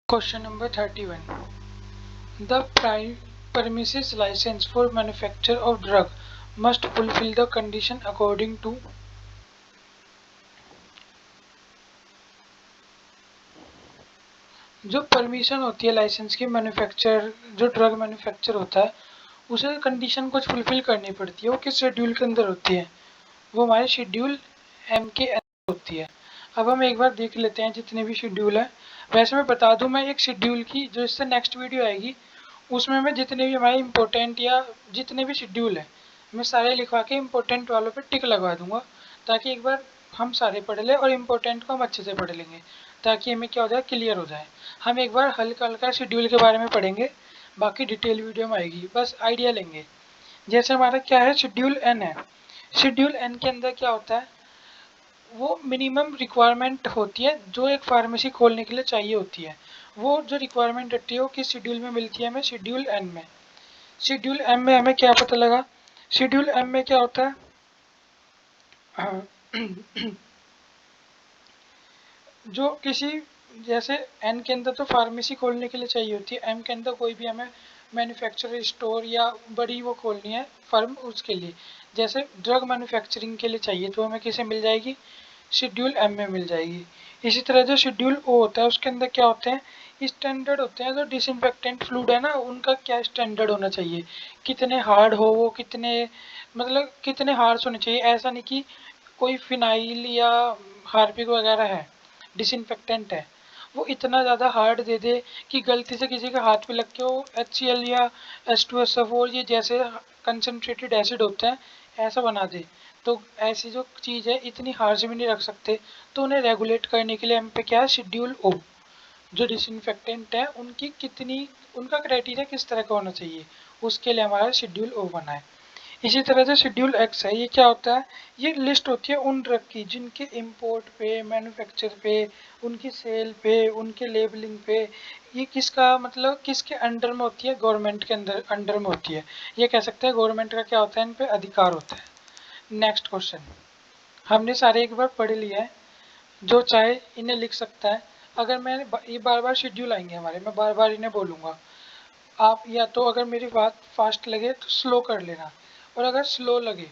Question number 31. The premises license for manufacture of drug must fulfill the condition according to जो permission होती है licence की manufacture जो drug manufacture होता है उसे कंडीशन कुछ फुलफिल करनी पड़ती है। वो किस शेड्यूल के अंदर होती है? वो हमारे शेड्यूल एम के अंदर होती है। अब हम एक बार देख लेते हैं जितने भी शेड्यूल है। वैसे मैं बता दूं, मैं एक शेड्यूल की जो इससे नेक्स्ट वीडियो आएगी उसमें मैं जितने भी हमारे इम्पोर्टेंट या जितने भी शेड्यूल है मैं सारे लिखवा के इम्पोर्टेंट वालों पे टिक लगवा दूंगा, ताकि एक बार हम सारे पढ़ लें और इम्पोर्टेंट को हम अच्छे से पढ़ लेंगे, ताकि हमें क्या हो जाए, क्लियर हो जाए। हम एक बार हल्का हल्का शेड्यूल के बारे में पढ़ेंगे, बाकी डिटेल वीडियो में आएगी, बस आइडिया लेंगे। जैसे हमारा क्या है, शेड्यूल एन है। शेड्यूल एन के अंदर क्या होता है, वो मिनिमम रिक्वायरमेंट होती है जो एक फार्मेसी खोलने के लिए चाहिए होती है। वो जो रिक्वायरमेंट होती है वो किस शेड्यूल में मिलती है हमें? शेड्यूल एन में। शेड्यूल एम में हमें क्या पता लगा? शेड्यूल एम में क्या होता है जो किसी, जैसे एन के अंदर तो फार्मेसी खोलने के लिए चाहिए होती है, एम के अंदर कोई भी हमें मैन्युफैक्चरर स्टोर या बड़ी वो खोलनी है फर्म, उसके लिए जैसे ड्रग मैन्युफैक्चरिंग के लिए चाहिए तो हमें किसे मिल जाएगी? शेड्यूल एम में मिल जाएगी। इसी तरह जो शेड्यूल ओ होता है उसके अंदर क्या होते हैं? स्टैंडर्ड होते हैं। जो डिसइंफेक्टेंट फ्लूइड है ना, उनका क्या स्टैंडर्ड होना चाहिए, कितने हार्ड हो वो, कितने मतलब कितने हार्श होने चाहिए। ऐसा नहीं कि कोई फिनाइल या हार्पिक वगैरह है, डिसइंफेक्टेंट है, वो इतना ज़्यादा हार्ड दे दे कि गलती से किसी के हाथ पे लग के वो HCl या H2SO4 ये जैसे कंसनट्रेटेड एसिड होते हैं ऐसा बना दे। तो ऐसी जो चीज़ है इतनी हार्श भी नहीं रख सकते, तो उन्हें रेगुलेट करने के लिए हम पे क्या है, शेड्यूल ओ। जो डिसइंफेक्टेंट है उनकी कितनी, उनका क्राइटेरिया किस तरह का होना चाहिए, उसके लिए हमारा शेड्यूल ओ बना है। इसी तरह से शेड्यूल एक्स है, ये क्या होता है? ये लिस्ट होती है उन ड्रग की जिनके इंपोर्ट पे, मैन्युफैक्चर पे, उनकी सेल पे, उनके लेबलिंग पे, ये किसका मतलब किसके अंडर में होती है? गवर्नमेंट के अंडर में होती है। ये कह सकते हैं गवर्नमेंट का क्या होता है, इन पे अधिकार होता है। नेक्स्ट क्वेश्चन, हमने सारे एक बार पढ़ लिया है, जो चाहे इन्हें लिख सकता है। अगर मैं ये बार बार शेड्यूल आएंगे हमारे, मैं बार बार इन्हें बोलूँगा, आप या तो अगर मेरी बात फास्ट लगे तो स्लो कर लेना, और अगर स्लो लगे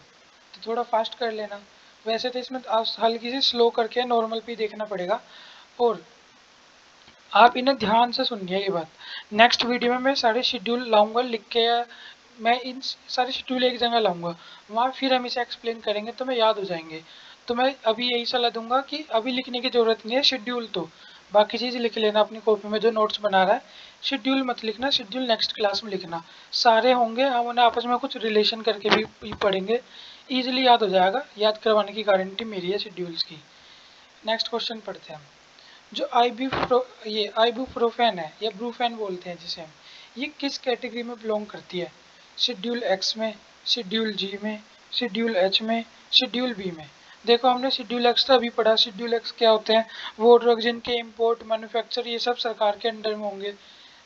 तो थोड़ा फास्ट कर लेना। वैसे तो इसमें आप हल्की सी स्लो करके नॉर्मल पे देखना पड़ेगा, और आप इन्हें ध्यान से सुनिए ये बात। नेक्स्ट वीडियो में मैं सारे शेड्यूल लाऊंगा लिख के, या मैं इन सारे शेड्यूल एक जगह लाऊंगा, वहाँ फिर हम इसे एक्सप्लेन करेंगे तो मैं याद हो जाएंगे। तो मैं अभी यही सलाह दूंगा कि अभी लिखने की ज़रूरत नहीं है शेड्यूल, तो बाकी चीज़ लिख लेना अपनी कॉपी में जो नोट्स बना रहा है। शेड्यूल मत लिखना, शेड्यूल नेक्स्ट क्लास में लिखना। सारे होंगे, हम उन्हें आपस में कुछ रिलेशन करके भी पढ़ेंगे, ईजिली याद हो जाएगा। याद करवाने की गारंटी मेरी है शेड्यूल्स की। नेक्स्ट क्वेश्चन पढ़ते हैं हम। जो ये आइबुप्रोफेन है या ब्रूफेन बोलते हैं जिसे हम, ये किस कैटेगरी में बिलोंग करती है? शेड्यूल एक्स में, शेड्यूल जी में, शेड्यूल एच में, शेड्यूल बी में। देखो हमने शेड्यूल एक्स तो अभी पढ़ा। शेड्यूल एक्स क्या होते हैं? वो ड्रग जिनके इम्पोर्ट, मैन्युफैक्चर ये सब सरकार के अंडर में होंगे।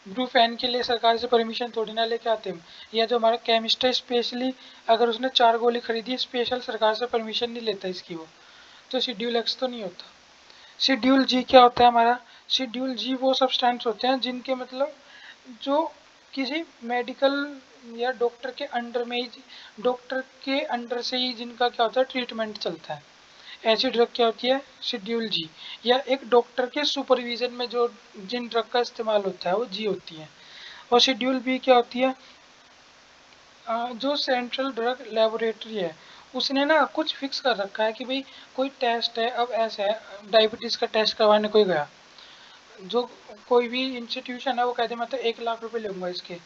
ब्रूफेन के लिए सरकार से परमिशन थोड़ी ना लेके आते हम, या जो हमारा केमिस्ट है स्पेशली अगर उसने 4 गोली खरीदी स्पेशल सरकार से परमिशन नहीं लेता इसकी, वो तो शेड्यूल एक्स तो नहीं होता। शेड्यूल जी क्या होता है हमारा? शेड्यूल जी वो सब्सटेंस होते हैं जिनके मतलब जो किसी मेडिकल या डॉक्टर के अंडर में ही, डॉक्टर के अंडर से ही जिनका क्या होता है, ट्रीटमेंट चलता है। ऐसी ड्रग क्या होती है? शेड्यूल जी। या एक डॉक्टर के सुपरविजन में जो जिन ड्रग का इस्तेमाल होता है वो जी होती है। और शेड्यूल बी क्या होती है? जो सेंट्रल ड्रग लेबोरेटरी है उसने ना कुछ फिक्स कर रखा है कि भाई कोई टेस्ट है, अब ऐसा है डायबिटीज़ का टेस्ट करवाने कोई गया, जो कोई भी इंस्टीट्यूशन है वो कहते मैं तो 1 लाख रुपए लूँगा इसके।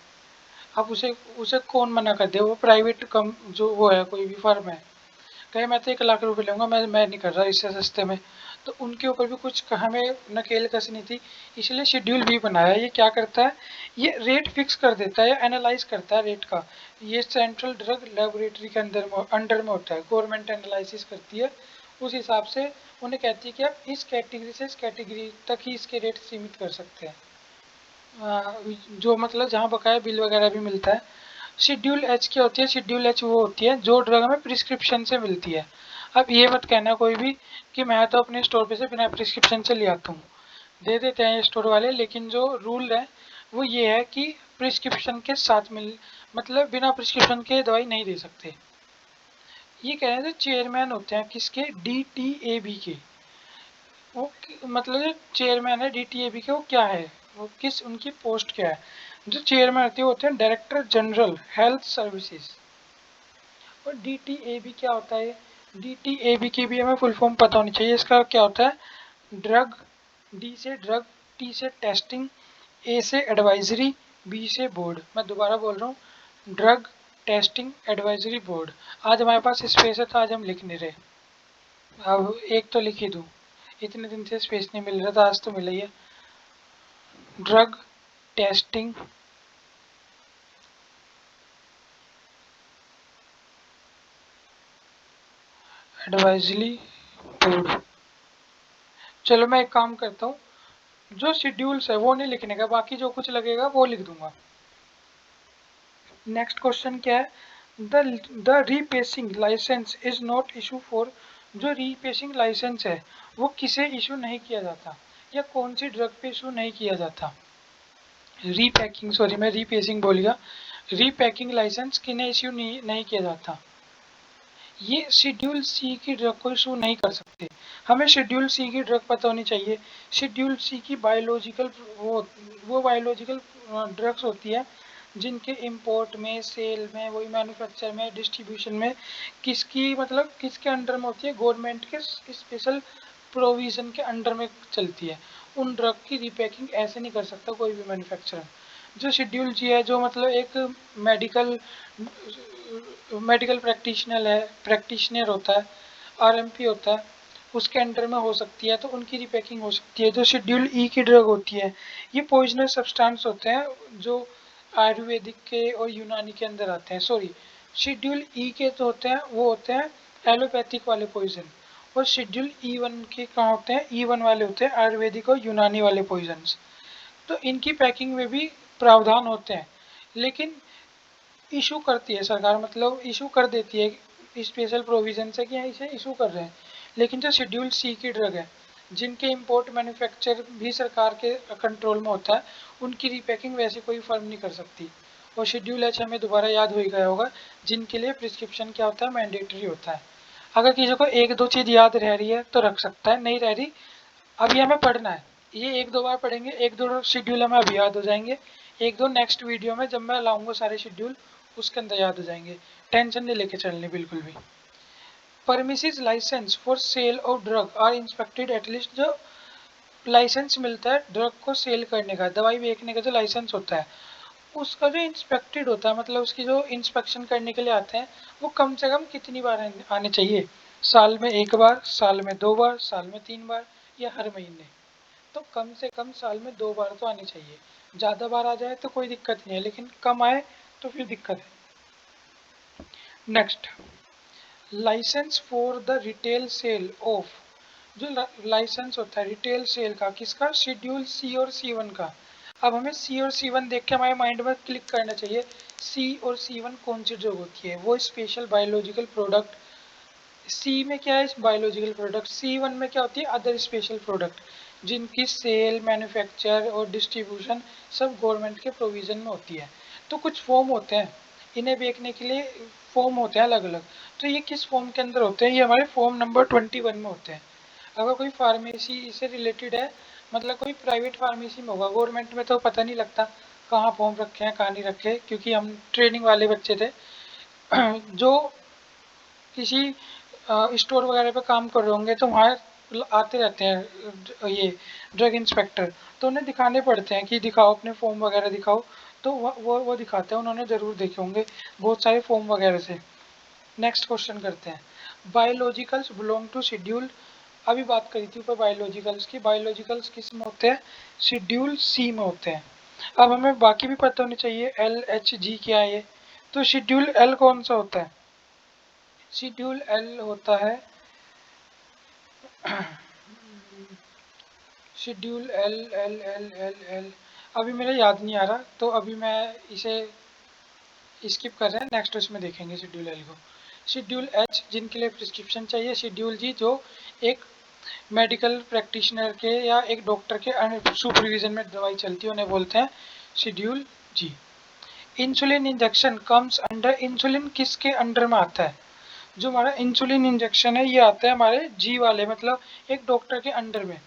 अब उसे उसे कौन मना कर दे? वो प्राइवेट कम जो वो है कोई भी फर्म है, कहे मैं तो 1 लाख रुपए लूँगा, मैं नहीं कर रहा इससे सस्ते में, तो उनके ऊपर भी कुछ हमें नकेल कसनी थी। इसलिए शेड्यूल बी बनाया। ये क्या करता है? ये रेट फिक्स कर देता है या एनालाइज करता है रेट का। ये सेंट्रल ड्रग लेबोरेटरी के अंडर में होता है। गवर्नमेंट एनालिसिस करती है, उस हिसाब से उन्हें कहती है कि आप इस कैटेगरी से इस कैटेगरी तक ही इसके रेट सीमित कर सकते हैं। जो मतलब जहाँ बकाया बिल वगैरह भी मिलता है। शेड्यूल एच क्या होती है? शेड्यूल एच वो होती है जो ड्रग हमें प्रिस्क्रिप्शन से मिलती है। अब ये मत कहना कोई भी कि मैं तो अपने स्टोर पे से बिना प्रिस्क्रिप्शन से ले आता हूँ, दे देते हैं स्टोर वाले, लेकिन जो रूल है वो ये है कि प्रिस्क्रिप्शन के साथ मतलब बिना प्रिस्क्रिप्शन के दवाई नहीं दे सकते। ये कह रहे हैं जो चेयरमैन होते हैं किसके, DTAB के, वो मतलब जो चेयरमैन है DTAB के, वो क्या है, वो किस उनकी पोस्ट क्या है। जो चेयरमैन होते हैं डायरेक्टर जनरल हेल्थ सर्विसेज। और DTAB क्या होता है, DTAB की भी हमें फुल फॉर्म पता होनी चाहिए। इसका क्या होता है, ड्रग, D से ड्रग, T से टेस्टिंग, A से एडवाइजरी, B से बोर्ड। मैं दोबारा बोल रहा हूँ, ड्रग टेस्टिंग एडवाइजरी बोर्ड। आज हमारे पास स्पेस है तो आज हम लिख नहीं रहे, अब एक तो लिख ही दूँ, इतने दिन से स्पेस नहीं मिल रहा था, आज तो मिला ही है। Drug testing advisory board. चलो मैं एक काम करता हूँ, जो शेड्यूल्स है वो नहीं लिखने का, बाकी जो कुछ लगेगा वो लिख दूंगा। नेक्स्ट क्वेश्चन क्या है, the repacking licence is not issue for, जो रीपेसिंग लाइसेंस है वो किसे इशू नहीं किया जाता, या कौन सी ड्रग पे इशू नहीं किया जाता। रीपैकिंग, सॉरी मैं रीपेसिंग बोल गया, रीपैकिंग लाइसेंस किन्हें इशू नहीं किया जाता, ये शेड्यूल सी की ड्रग को इशू नहीं कर सकते। हमें शेड्यूल सी की ड्रग पता होनी चाहिए। शेड्यूल सी की बायोलॉजिकल वो बायोलॉजिकल ड्रग्स होती है जिनके इंपोर्ट में, सेल में, वही मैन्युफैक्चर में, डिस्ट्रीब्यूशन में किसकी मतलब किसके अंडर में होती है, गवर्नमेंट के स्पेशल प्रोविजन के अंडर में चलती है। उन ड्रग की रिपैकिंग ऐसे नहीं कर सकता कोई भी मैन्युफैक्चरर। जो शेड्यूल जी है, जो मतलब एक मेडिकल मेडिकल प्रैक्टिशनर होता है, RMP होता है, उसके अंडर में हो सकती है, तो उनकी रिपैकिंग हो सकती है। जो शेड्यूल ई की ड्रग होती है, ये पॉइजनस सब्सटेंस होते हैं जो आयुर्वेदिक के और यूनानी के अंदर आते हैं। सॉरी, शेड्यूल ई के जो होते हैं वो होते हैं एलोपैथिक वाले पॉइजन, और शेड्यूल E1 के कहाँ होते हैं, E1 वाले होते हैं आयुर्वेदिक और यूनानी वाले पॉइजन्स। तो इनकी पैकिंग में भी प्रावधान होते हैं, लेकिन इशू करती है सरकार, मतलब इशू कर देती है स्पेशल प्रोविजन से कि इसे इशू कर रहे हैं। लेकिन जो शेड्यूल सी की ड्रग है, जिनके इंपोर्ट मैन्युफैक्चर भी सरकार के कंट्रोल में होता है, उनकी रीपैकिंग वैसे कोई फर्म नहीं कर सकती। और शेड्यूल एच हमें दोबारा याद हो गया होगा, जिनके लिए प्रिस्क्रिप्शन क्या होता है, मैंडेटरी होता है। अगर किसी को एक दो चीज़ याद रह रही है तो रख सकता है, नहीं रह रही अभी हमें पढ़ना है, ये एक दो बार पढ़ेंगे, एक दो शेड्यूल हमें अभी याद हो जाएंगे, एक दो नेक्स्ट वीडियो में जब मैं लाऊंगा सारे शेड्यूल उसके अंदर याद हो जाएंगे। टेंशन नहीं लेके चलनी बिल्कुल भी। Premises licence for sale of drug are inspected at least, जो लाइसेंस मिलता है ड्रग को सेल करने का, दवाई बेचने का जो लाइसेंस होता है, उसका जो इंस्पेक्टेड होता है, मतलब उसकी जो इंस्पेक्शन करने के लिए आते हैं, वो कम से कम कितनी बार आने चाहिए, साल में एक बार, साल में दो बार, साल में तीन बार, या हर महीने। तो कम से कम साल में दो बार तो आनी चाहिए। ज़्यादा बार आ जाए तो कोई दिक्कत नहीं है, लेकिन कम आए तो फिर दिक्कत है। Next, licence for the retail sale of, जो लाइसेंस होता है रिटेल सेल का, किसका, शेड्यूल सी और C1 का। अब हमें सी और C1 देख के हमारे माइंड में क्लिक करना चाहिए, सी और C1 कौन सी ड्रग होती है, वो स्पेशल बायोलॉजिकल प्रोडक्ट। सी में क्या है, बायोलॉजिकल प्रोडक्ट, C1 में क्या होती है, अदर स्पेशल प्रोडक्ट, जिनकी सेल, मैन्युफैक्चर और डिस्ट्रीब्यूशन सब गवर्नमेंट के प्रोविजन में होती है। तो कुछ फॉर्म होते हैं, इन्हें बेचने के लिए फॉर्म होते हैं अलग अलग। तो ये किस फॉर्म के अंदर होते हैं, ये हमारे फॉर्म नंबर 21 में होते हैं। अगर कोई फार्मेसी से रिलेटेड है, मतलब कोई प्राइवेट फार्मेसी में होगा, गवर्नमेंट में तो पता नहीं लगता कहाँ फॉर्म रखे हैं कहाँ नहीं रखे, क्योंकि हम ट्रेनिंग वाले बच्चे थे। जो किसी स्टोर वगैरह पे काम कर रहे होंगे तो वहाँ आते रहते हैं ये ड्रग इंस्पेक्टर, तो उन्हें दिखाने पड़ते हैं कि दिखाओ अपने फॉर्म वगैरह दिखाओ, तो वो दिखाते हैं, उन्होंने ज़रूर देखे होंगे बहुत सारे फॉर्म वगैरह से। नेक्स्ट क्वेश्चन करते हैं, बायोलॉजिकल्स बिलोंग टू शेड्यूल, अभी बात करी थी ऊपर बायोलॉजिकल्स की, बायोलॉजिकल्स किस में होते हैं, शेड्यूल सी में होते हैं। अब हमें बाकी भी पता होनी चाहिए, LHG क्या है ये, तो शेड्यूल L कौन सा होता है, शेड्यूल L होता है schedule L L L L L, अभी मेरे याद नहीं आ रहा, तो अभी मैं इसे स्किप कर रहे हैं, नेक्स्ट उसमें देखेंगे शेड्यूल एल को। शेड्यूल एच जिनके लिए प्रिस्क्रिप्शन चाहिए, शेड्यूल जी जो एक मेडिकल प्रैक्टिशनर के या एक डॉक्टर के सुपरविजन में दवाई चलती है, उन्हें बोलते हैं schedule G. Insulin injection comes under, insulin किसके अंडर में आता है? जो हमारा इंसुलिन इंजेक्शन है ये आता है हमारे जी वाले, मतलब एक डॉक्टर के अंडर में,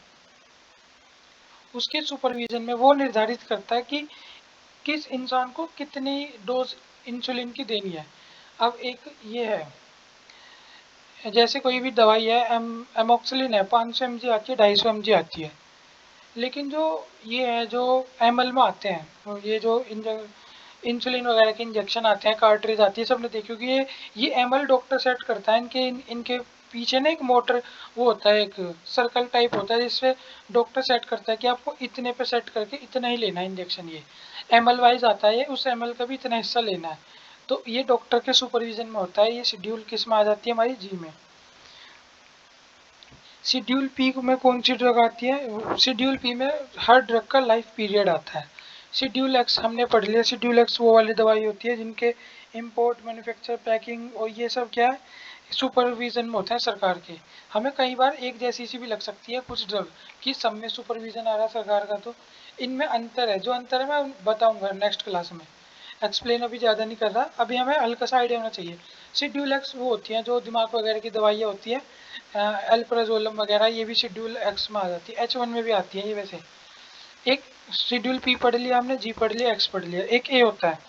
उसके सुपरविजन में। वो निर्धारित करता है कि किस इंसान को कितनी डोज इंसुलिन की देनी है। अब एक ये है, जैसे कोई भी दवाई है, एमोक्सिलिन है, 500 mg आती है, 250 mg आती है। लेकिन जो ये है जो एमएल में आते हैं, और ये जो इंसुलिन वगैरह के इंजेक्शन आते हैं, कार्ट्रिज आती है, सबने देखी होगी। ये एमएल डॉक्टर सेट करता है। इनके पीछे ना एक मोटर वो होता है, एक सर्कल टाइप होता है, जिससे डॉक्टर सेट करता है कि आपको इतने पे सेट करके इतना ही लेना है इंजेक्शन। ये एमएल वाइज आता है, ये उस एमएल का भी इतना हिस्सा लेना है। तो ये डॉक्टर के सुपरविजन में होता है। ये शेड्यूल किस में आ जाती है? हमारी जी में। शेड्यूल पी में कौन सी ड्रग आती है? शेड्यूल पी में हर ड्रग का लाइफ पीरियड आता है। शेड्यूल एक्स हमने पढ़ लिया। शेड्यूल एक्स वो वाली दवाई होती है जिनके इंपोर्ट, मैन्युफैक्चर, पैकिंग और ये सब क्या है, सुपरविजन में होते हैं सरकार के। हमें कई बार एक जैसी सी भी लग सकती है कुछ ड्रग कि सब में सुपरविजन आ रहा है सरकार का, तो इनमें अंतर है। जो अंतर है मैं बताऊंगा नेक्स्ट क्लास में, एक्सप्लेन अभी ज़्यादा नहीं कर रहा, अभी हमें हल्का सा आइडिया होना चाहिए। शेड्यूल एक्स वो होती हैं जो दिमाग वगैरह की दवाइयाँ होती है, एल्प्राजोलम वगैरह, ये भी शेड्यूल एक्स में आ जाती है, H1 में भी आती है ये वैसे। एक शेड्यूल पी पढ़ लिया हमने, जी पढ़ लिया, एक्स पढ़ लिया। एक ए होता है,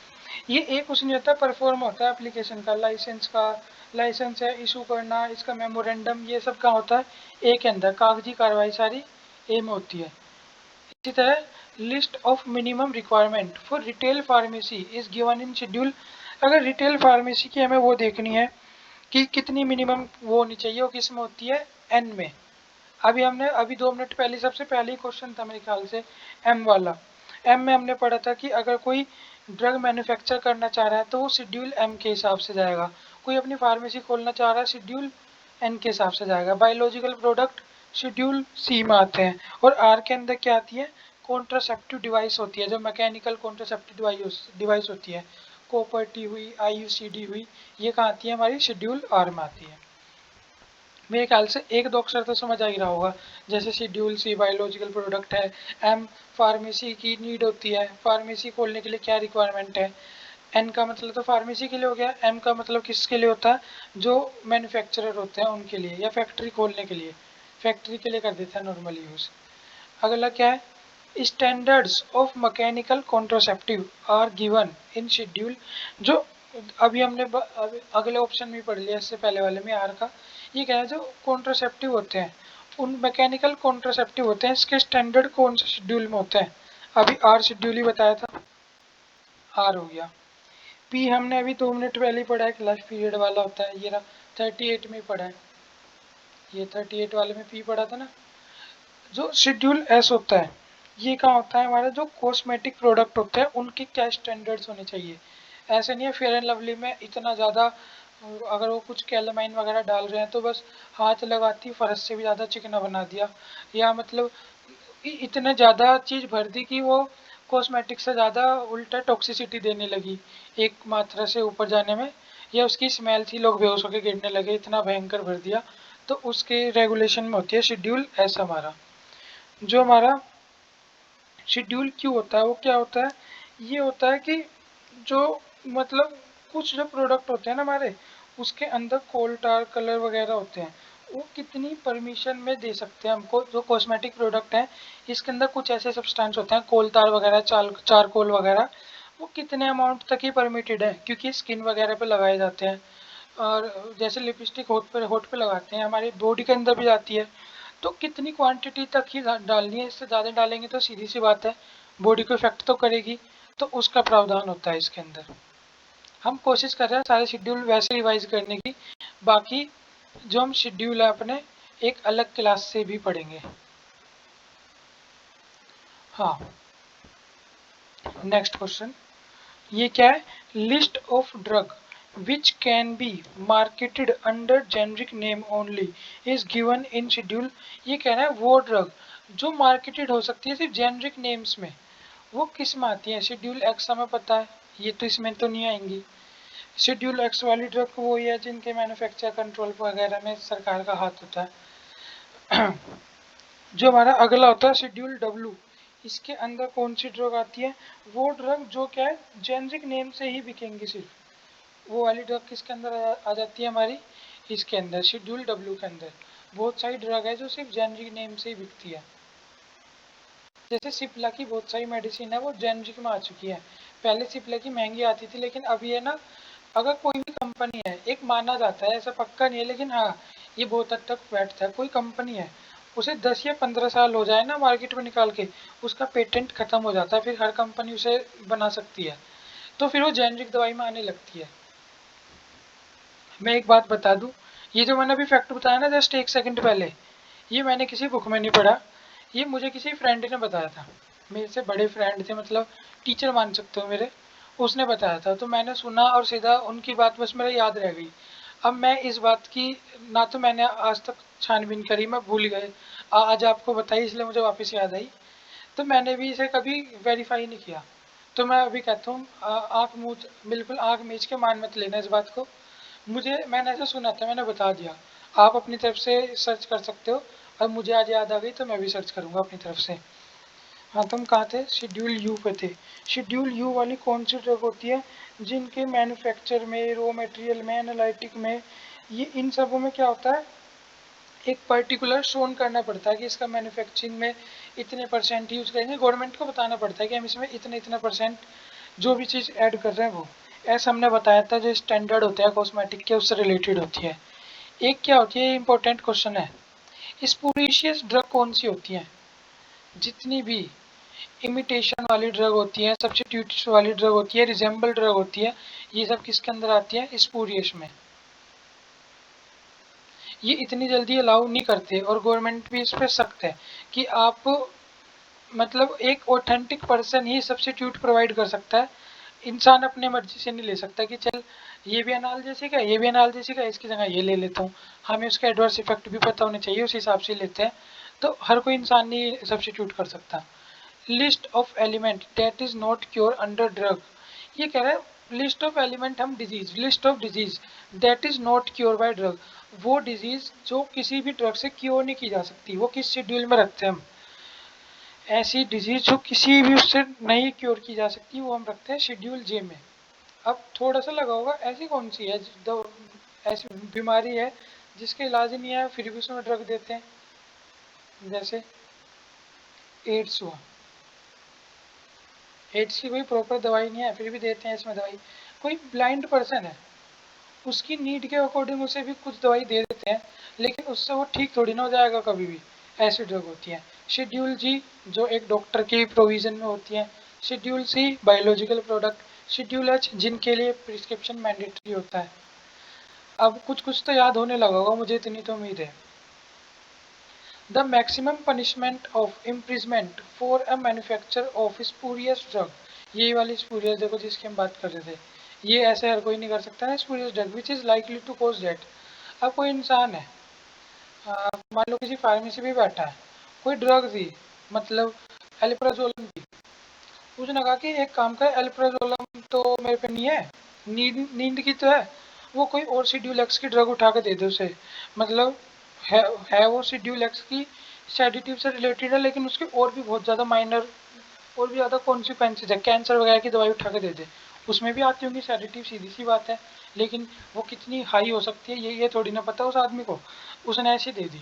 ये ए कुछ नहीं होता, परफॉर्म होता है एप्लीकेशन का, लाइसेंस का। लाइसेंस है इशू करना, इसका मेमोरेंडम, ये सब कहाँ होता है? ए के अंदर। कागजी कार्रवाई सारी ए में होती है। इसी तरह list of minimum requirement for retail pharmacy is given in schedule. अगर रिटेल फार्मेसी की हमें वो देखनी है कि कितनी मिनिमम वो होनी चाहिए, वो किस में होती है? एन में। अभी 2 मिनट पहले सबसे पहले ही क्वेश्चन था मेरे ख्याल से एम वाला। एम में हमने पढ़ा था कि अगर कोई ड्रग मैन्युफैक्चर करना चाह रहा है तो वो शेड्यूल एम के हिसाब से जाएगा। कोई अपनी फार्मेसी खोलना चाह रहा है, शेड्यूल एन के हिसाब से जाएगा। बायोलॉजिकल प्रोडक्ट शेड्यूल सी में आते हैं। और आर के अंदर क्या आती है? कॉन्ट्रासेप्टिव डिवाइस होती है, जो मैकेनिकल कॉन्ट्रासेप्टिव डिवाइस होती है। कॉपर-टी हुई, आईयूसीडी हुई, ये कहाँ आती है? हमारी शेड्यूल आर में आती है। मेरे ख्याल से एक दो अक्षर तो समझ आ ही रहा होगा। जैसे शेड्यूल सी बायोलॉजिकल प्रोडक्ट है, एम फार्मेसी की नीड होती है, फार्मेसी खोलने के लिए क्या रिक्वायरमेंट है। एन का मतलब तो फार्मेसी के लिए हो गया, एम का मतलब किसके लिए होता है? जो मैन्युफैक्चरर होते हैं उनके लिए, या फैक्ट्री खोलने के लिए। फैक्ट्री के लिए कर देता है नॉर्मली यूज। अगला क्या है? Standards of mechanical contraceptive are given in schedule. जो अभी हमने अगले ऑप्शन में पढ़ लिया, इससे पहले वाले में आर का। ये क्या है? जो कॉन्ट्रासेप्टिव होते हैं, उन मैकेनिकल कॉन्ट्रासेप्टिव होते हैं, इसके स्टैंडर्ड कौन से शेड्यूल में होते हैं? अभी आर शेड्यूल ही बताया था, आर हो गया। पी हमने अभी 2 मिनट पहले ही पढ़ा है कि लाइफ पीरियड वाला होता है, ये रहा 38 में पढ़ा है। ये 38 वाले में पी पढ़ा था ना। जो शेड्यूल एस होता है, ये कहाँ होता है? हमारा जो कॉस्मेटिक प्रोडक्ट होते हैं उनके क्या स्टैंडर्ड्स होने चाहिए। ऐसे नहीं है फेयर एंड लवली में इतना ज़्यादा, अगर वो कुछ कैलामाइन वगैरह डाल रहे हैं तो बस हाथ लगाती फर्श से भी ज़्यादा चिकना बना दिया, या मतलब इतने ज़्यादा चीज़ भर दी कि वो कॉस्मेटिक से ज़्यादा उल्टा टॉक्सिसिटी देने लगी एक मात्रा से ऊपर जाने में, या उसकी स्मेल थी, लोग बेहोश होकर गिरने लगे, इतना भयंकर भर दिया। तो उसके रेगुलेशन में होती है शेड्यूल एस हमारा। जो हमारा शेड्यूल क्यों होता है, वो क्या होता है? ये होता है कि जो मतलब कुछ जो प्रोडक्ट होते हैं ना हमारे, उसके अंदर कोल टार कलर वगैरह होते हैं, वो कितनी परमिशन में दे सकते हैं हमको। जो कॉस्मेटिक प्रोडक्ट है, इसके अंदर कुछ ऐसे सब्सटेंस होते हैं, कोल तार वगैरह, चारकोल वगैरह, वो कितने अमाउंट तक ही परमिटेड है, क्योंकि स्किन वगैरह पे लगाए जाते हैं। और जैसे लिपस्टिक होठ पे लगाते हैं, हमारी बॉडी के अंदर भी जाती है। तो कितनी क्वांटिटी तक ही डालनी है, इससे ज़्यादा डालेंगे तो सीधी सी बात है बॉडी को इफेक्ट तो करेगी। तो उसका प्रावधान होता है इसके अंदर। हम कोशिश कर रहे हैं सारे शेड्यूल वैसे रिवाइज करने की। बाकी जो हम शेड्यूल है अपने एक अलग क्लास से भी पढ़ेंगे। हाँ, नेक्स्ट क्वेश्चन ये क्या है? List of drug which can be marketed under generic name only is given in schedule। ये कह रहा है वो ड्रग जो मार्केटेड हो सकती है सिर्फ जेनरिक नेम्स में, वो किस में आती है? शेड्यूल एक्स हमें पता है, ये तो इसमें तो नहीं आएंगी। शेड्यूल एक्स वाली ड्रग वो ही है जिनके मैन्युफैक्चर कंट्रोल वगैरह में सरकार का हाथ होता है। जो हमारा अगला होता है शेड्यूल डब्ल्यू, इसके अंदर कौन सी ड्रग आती है? वो ड्रग जो क्या है जेनरिक नेम से ही बिकेंगी सिर्फ, वो वाली ड्रग किसके अंदर आ जाती है हमारी, इसके अंदर शेड्यूल डब्ल्यू के अंदर। बहुत सारी ड्रग है जो सिर्फ जेनरिक नेम से ही बिकती है। जैसे सिप्ला की बहुत सारी मेडिसिन है वो जेनरिक में आ चुकी है। पहले सिप्ला की महंगी आती थी, लेकिन अभी है ना, अगर कोई भी कंपनी है, एक माना जाता है, ऐसा पक्का नहीं है लेकिन हाँ ये बहुत हद तक बैठता है, कोई कंपनी है उसे 10 या 15 साल हो जाए ना मार्केट में निकाल के, उसका पेटेंट खत्म हो जाता है, फिर हर कंपनी उसे बना सकती है, तो फिर वो जेनरिक दवाई में आने लगती है। मैं एक बात बता दूं, ये जो मैंने अभी फैक्ट बताया ना जस्ट एक सेकंड पहले, ये मैंने किसी बुक में नहीं पढ़ा, ये मुझे किसी फ्रेंड ने बताया था। मेरे से बड़े फ्रेंड थे, मतलब टीचर मान सकते हो मेरे, उसने बताया था, तो मैंने सुना और सीधा उनकी बात बस मेरे याद रह गई। अब मैं इस बात की ना तो मैंने आज तक छानबीन करी, मैं भूल गए, आज आपको बताई इसलिए मुझे वापस याद आई, तो मैंने भी इसे कभी वेरीफाई नहीं किया। तो मैं अभी कहता हूँ आँख मूछ बिल्कुल आँख मीच के मान मत लेना इस बात को, मुझे मैंने ऐसा सुना था मैंने बता दिया, आप अपनी तरफ से सर्च कर सकते हो, और मुझे आज याद आ गई तो मैं भी सर्च करूँगा अपनी तरफ से। हाँ तुम कहाँ थे, शेड्यूल यू पे थे। शेड्यूल यू वाली कौन सी ड्रग होती है जिनके मैन्युफैक्चर में, रॉ मटेरियल में, एनालिटिक में, ये इन सबों में क्या होता है, एक पर्टिकुलर शोन करना पड़ता है कि इसका मैन्युफैक्चरिंग में इतने परसेंट यूज़ करेंगे, गवर्नमेंट को बताना पड़ता है कि हम इसमें इतने इतना परसेंट जो भी चीज़ ऐड कर रहे हैं वो, ऐसा हमने बताया था, जो स्टैंडर्ड होते हैं कॉस्मेटिक के उससे रिलेटेड होती है। एक क्या होती है, इंपॉर्टेंट क्वेश्चन है, स्पूरिशियस ड्रग कौन सी होती है? जितनी भी इमिटेशन वाली ड्रग होती है, सब्स्टिट्यूट्स वाली ड्रग होती है, रिजेंबल ड्रग होती है, ये सब किसके अंदर आती है, स्पूरियस में। ये इतनी जल्दी अलाउ नहीं करते, और गवर्नमेंट भी इस पर सख्त है कि आप, मतलब एक ऑथेंटिक पर्सन ही सब्स्टिट्यूट प्रोवाइड कर सकता है, इंसान अपने मर्जी से नहीं ले सकता कि चल ये भी एनाल्जेसिक है, ये भी एनाल्जेसिक है, इसकी जगह ये ले लेता हूँ। हमें उसके एडवर्स इफेक्ट भी पता होने चाहिए, उस हिसाब से लेते हैं, तो हर कोई इंसान नहीं सब्स्टिट्यूट कर सकता। List of element that is not cure under drug, ये कह रहा है लिस्ट ऑफ एलिमेंट, हम disease, list of disease that is not cure by drug, वो डिजीज जो किसी भी ड्रग से क्योर नहीं की जा सकती, वो किस शेड्यूल में रखते हैं हम, ऐसी डिजीज जो किसी भी उससे नहीं क्योर की जा सकती वो हम रखते हैं शेड्यूल जे में। अब थोड़ा सा लगा होगा ऐसी कौन सी है ऐसी बीमारी है जिसका इलाज नहीं है फिर भी उसमें ड्रग देते हैं, जैसे एड्स हुआ, एड्स की कोई प्रॉपर दवाई नहीं है फिर भी देते हैं इसमें दवाई। कोई ब्लाइंड पर्सन है, उसकी नीड के अकॉर्डिंग उसे भी कुछ दवाई दे देते हैं, लेकिन उससे वो ठीक थोड़ी ना हो जाएगा कभी भी, ऐसी ड्रग होती है। शेड्यूल जी जो एक डॉक्टर की प्रोविजन में होती है, schedule C biological product, schedule H जिनके लिए प्रिस्क्रिप्शन मैंडेटरी होता है। अब कुछ कुछ तो याद होने लगा होगा, मुझे इतनी तो उम्मीद है। The maximum punishment of imprisonment for a manufacture of spurious drug, ये वाली स्पूरियस देखो जिसकी हम बात कर रहे थे, ये ऐसे हर कोई नहीं कर सकता है, spurious drug which is likely to cause death. अब कोई इंसान है, मान लो किसी फार्मेसी में बैठा है, कोई ड्रग थी, मतलब एल्प्राजोलम थी, उसने कहा कि एक काम कर, एल्प्राजोलम तो मेरे पे नहीं है, नींद नींद की तो है, वो कोई और शेड्यूल एक्स की ड्रग उठा के दे दे उसे, मतलब है वो शेड्यूल एक्स की सेडेटिव से रिलेटेड है, लेकिन उसके और भी बहुत ज़्यादा माइनर और भी ज़्यादा कॉन्सिक्वेंसेज है, कैंसर वगैरह की दवाई उठा के दे दे, उसमें भी आती होंगी सेडेटिव, सीधी सी बात है, लेकिन वो कितनी हाई हो सकती है ये थोड़ी ना पता उस आदमी को, उसने ऐसी दे दी,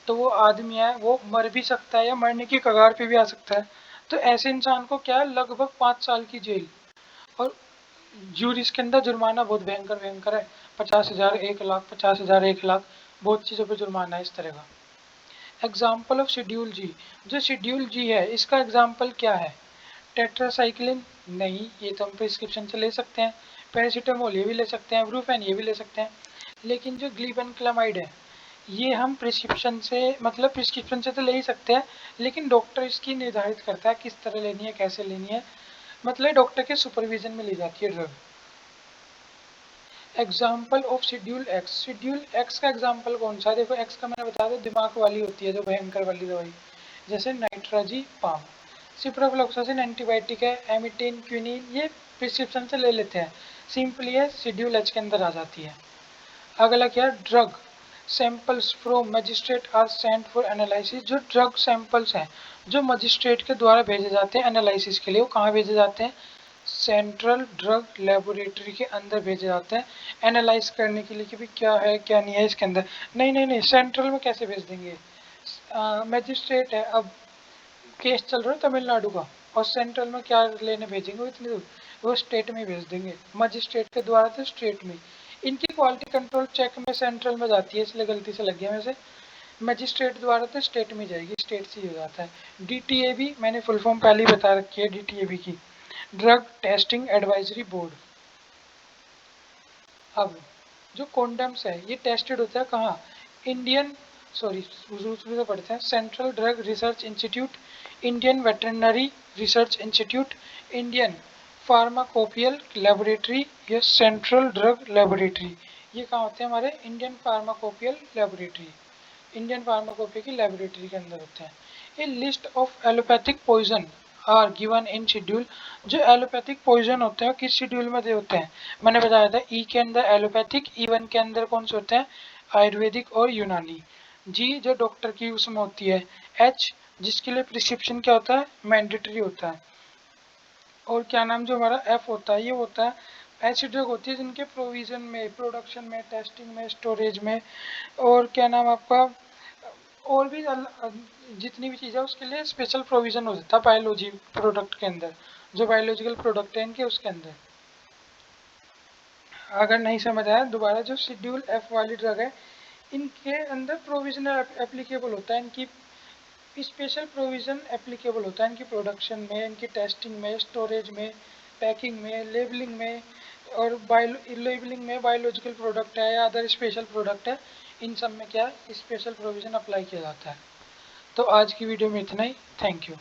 तो वो आदमी है वो मर भी सकता है या मरने की कगार पे भी आ सकता है। तो ऐसे इंसान को क्या है, लगभग 5 साल की जेल, और ज्यूरी इसके अंदर जुर्माना बहुत भयंकर भयंकर है, 50,000, 1 लाख, 50,000, 1 लाख, बहुत चीज़ों पे जुर्माना है इस तरह का। एग्जाम्पल ऑफ शेड्यूल जी, जो शेड्यूल जी है इसका एग्जाम्पल क्या है, टेट्रासाइक्लिन नहीं, ये तो हम प्रिस्क्रिप्शन से ले सकते हैं, पैरासीटामोल ये भी ले सकते हैं, ब्रूफेन ये भी ले सकते हैं, लेकिन जो ग्लीबेनक्लामाइड है ये हम प्रिस्क्रिप्शन से, मतलब प्रिस्क्रिप्शन से तो ले ही सकते हैं, लेकिन डॉक्टर इसकी निर्धारित करता है किस तरह लेनी है, कैसे लेनी है, मतलब डॉक्टर के सुपरविजन में ली जाती है drug. Example of schedule x, schedule x का एग्जाम्पल कौन सा है, देखो एक्स का मैंने बता दिया दिमाग वाली होती है जो भयंकर वाली दवाई, जैसे नाइट्राजी पाम, सिप्रोफ्लॉक्सासिन एंटीबायोटिक है, एमिटिन, क्विनिन ये प्रिस्क्रिप्शन से ले लेते हैं, सिंपली है शेड्यूल एच के अंदर आ जाती है। अगला क्या, drug, samples from magistrate are sent for analysis. जो ड्रग सैंपल्स हैं जो मजिस्ट्रेट के द्वारा भेजे जाते हैं एनालिसिस के लिए, वो कहाँ भेजे जाते हैं? सेंट्रल ड्रग लेबोरेटरी के अंदर भेजे जाते हैं एनालाइज करने के लिए कि भाई क्या है क्या नहीं है इसके अंदर। नहीं नहीं नहीं, सेंट्रल में कैसे भेज देंगे? मजिस्ट्रेट है, अब केस चल रहा है तमिलनाडु का, और सेंट्रल में क्या लेने भेजेंगे वो इतनी दूर? वो स्टेट में भेज देंगे, मजिस्ट्रेट के द्वारा तो स्टेट में। इनकी क्वालिटी कंट्रोल चेक में सेंट्रल में जाती है, इसलिए गलती से लग गया वैसे। मजिस्ट्रेट द्वारा तो स्टेट में जाएगी, स्टेट से ही हो जाता है। डीटीएबी मैंने फुल फॉर्म पहले ही बता रखी है डीटीएबी की, ड्रग टेस्टिंग एडवाइजरी बोर्ड। अब जो कॉन्डम्स है ये टेस्टेड होता है कहाँ? इंडियन, सॉरी दूसरे से पढ़ते हैं, central drug research institute, Indian veterinary research institute, Indian pharmacopoeial laboratory या सेंट्रल ड्रग लेबोरेटरी। ये कहाँ होते हैं? हमारे Indian pharmacopoeial laboratory, Indian pharmacopoeia की लेबोरेटरी के अंदर होते हैं। A list of allopathic poison are given in schedule. जो एलोपैथिक पॉइजन होते हैं किस शेड्यूल में दे होते हैं? मैंने बताया था ई के अंदर एलोपैथिक, ई1 के अंदर कौन से होते हैं? आयुर्वेदिक और यूनानी। जी जो डॉक्टर की उसमें होती है। एच जिसके लिए प्रिस्क्रिप्शन क्या होता है? मैंडेटरी होता है। और क्या नाम जो हमारा एफ होता है ये होता है ऐसी ड्रग होती है जिनके प्रोविजन में, प्रोडक्शन में, टेस्टिंग में, स्टोरेज में, और क्या नाम आपका, और भी जितनी भी चीज़ें उसके लिए स्पेशल प्रोविजन हो जाता है बायोलॉजी प्रोडक्ट के अंदर, जो बायोलॉजिकल प्रोडक्ट है इनके उसके अंदर। अगर नहीं समझ आया दोबारा, जो शेड्यूल एफ वाली ड्रग है इनके अंदर प्रोविजनल एप्लीकेबल होता है, इनकी स्पेशल प्रोविज़न एप्लीकेबल होता है इनकी प्रोडक्शन में, इनकी टेस्टिंग में, स्टोरेज में, पैकिंग में, लेबलिंग में, और लेबलिंग में बायोलॉजिकल प्रोडक्ट है या अदर स्पेशल प्रोडक्ट है, इन सब में क्या स्पेशल प्रोविज़न अप्लाई किया जाता है। तो आज की वीडियो में इतना ही। Thank you.